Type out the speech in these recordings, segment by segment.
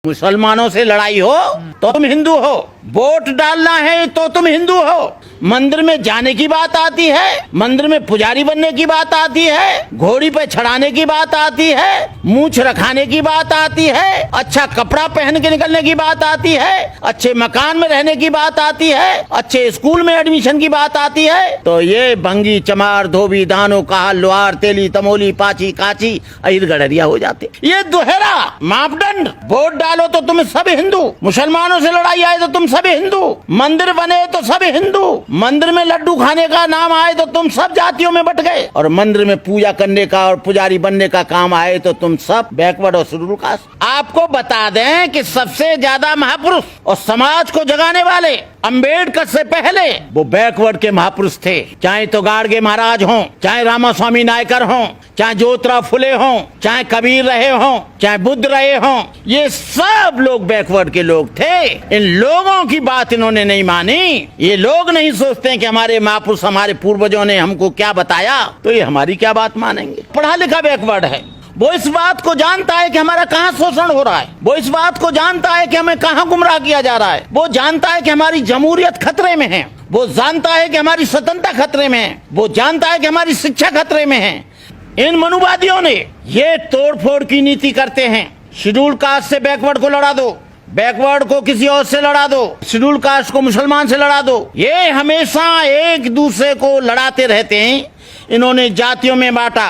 मुसलमानों से लड़ाई हो तो तुम हिंदू हो, वोट डालना है तो तुम हिंदू हो, मंदिर में जाने की बात आती है, मंदिर में पुजारी बनने की बात आती है, घोड़ी पे चढ़ाने की बात आती है, मूंछ रखाने की बात आती है, अच्छा कपड़ा पहन के निकलने की बात आती है, अच्छे मकान में रहने की बात आती है, अच्छे स्कूल में एडमिशन की बात आती है, तो ये भंगी चमार धोबी दानो काहल लोहार तेली तमोली पाची काची अहिर गडरिया हो जाते। ये दोहरा मापदंड, वोट डालो तो तुम सब हिंदू, मुसलमानों से लड़ाई आए तो तुम सब हिंदू, मंदिर बने तो सब हिंदू, मंदिर में लड्डू खाने का नाम आए तो तुम सब जातियों में बट गए, और मंदिर में पूजा करने का और पुजारी बनने का काम आए तो तुम सब बैकवर्ड और शेड्यूल कास्ट। आपको बता दें कि सबसे ज्यादा महापुरुष और समाज को जगाने वाले अंबेडकर से पहले वो बैकवर्ड के महापुरुष थे। चाहे तो गाडगे महाराज हों, चाहे रामास्वामी नायकर हों, चाहे ज्योतिराव फुले हों, चाहे कबीर रहे हों, चाहे बुद्ध रहे हों, ये सब लोग बैकवर्ड के लोग थे। इन लोगों की बात इन्होंने नहीं मानी। ये लोग नहीं सोचते हैं कि हमारे महापुरुष हमारे पूर्वजों ने हमको क्या बताया तो ये हमारी क्या बात मानेंगे। पढ़ा लिखा बैकवर्ड है, वो इस बात को जानता है कि हमारा कहाँ शोषण हो रहा है, वो इस बात को जानता है कि हमें कहाँ गुमराह किया जा रहा है, वो जानता है कि हमारी जमहूरियत खतरे में है, वो जानता है कि हमारी स्वतंत्रता खतरे में है, वो जानता है कि हमारी शिक्षा खतरे में है। इन मनुवादियों ने ये तोड़फोड़ की नीति करते हैं। शेड्यूल कास्ट से बैकवर्ड को लड़ा दो, बैकवर्ड को किसी और से लड़ा दो, शेड्यूल कास्ट को मुसलमान से लड़ा दो। ये हमेशा एक दूसरे को लड़ाते रहते हैं। इन्होंने जातियों में बांटा,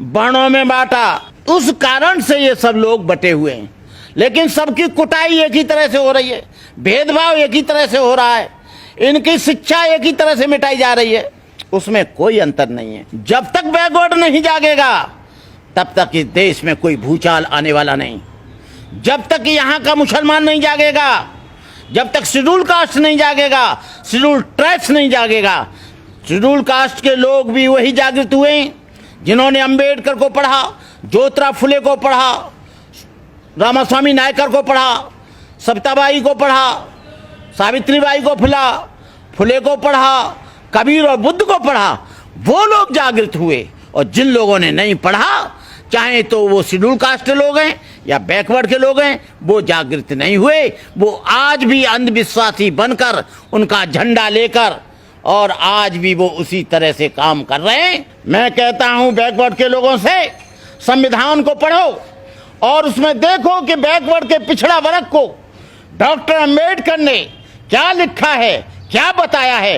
वर्णों में बांटा, उस कारण से ये सब लोग बटे हुए हैं। लेकिन सबकी कुटाई एक ही तरह से हो रही है, भेदभाव एक ही तरह से हो रहा है, इनकी शिक्षा एक ही तरह से मिटाई जा रही है, उसमें कोई अंतर नहीं है। जब तक बैकवर्ड नहीं जागेगा तब तक इस देश में कोई भूचाल आने वाला नहीं। जब तक यहाँ का मुसलमान नहीं जागेगा, जब तक शेड्यूल कास्ट नहीं जागेगा, शेड्यूल ट्राइब्स नहीं जागेगा। शेड्यूल कास्ट के लोग भी वही जागृत हुए जिन्होंने अंबेडकर को पढ़ा, ज्योतिराव फुले को पढ़ा, रामास्वामी नायकर को पढ़ा, सविताबाई को पढ़ा, सावित्रीबाई को फुले को पढ़ा, कबीर और बुद्ध को पढ़ा। वो लोग जागृत हुए, और जिन लोगों ने नहीं पढ़ा, चाहे तो वो शेड्यूल कास्ट के लोग हैं या बैकवर्ड के लोग हैं, वो जागृत नहीं हुए। वो आज भी अंधविश्वासी बनकर, उनका झंडा लेकर, और आज भी वो उसी तरह से काम कर रहे हैं। मैं कहता हूं बैकवर्ड के लोगों से, संविधान को पढ़ो और उसमें देखो कि बैकवर्ड के पिछड़ा वर्ग को डॉक्टर अंबेडकर ने क्या लिखा है, क्या बताया है।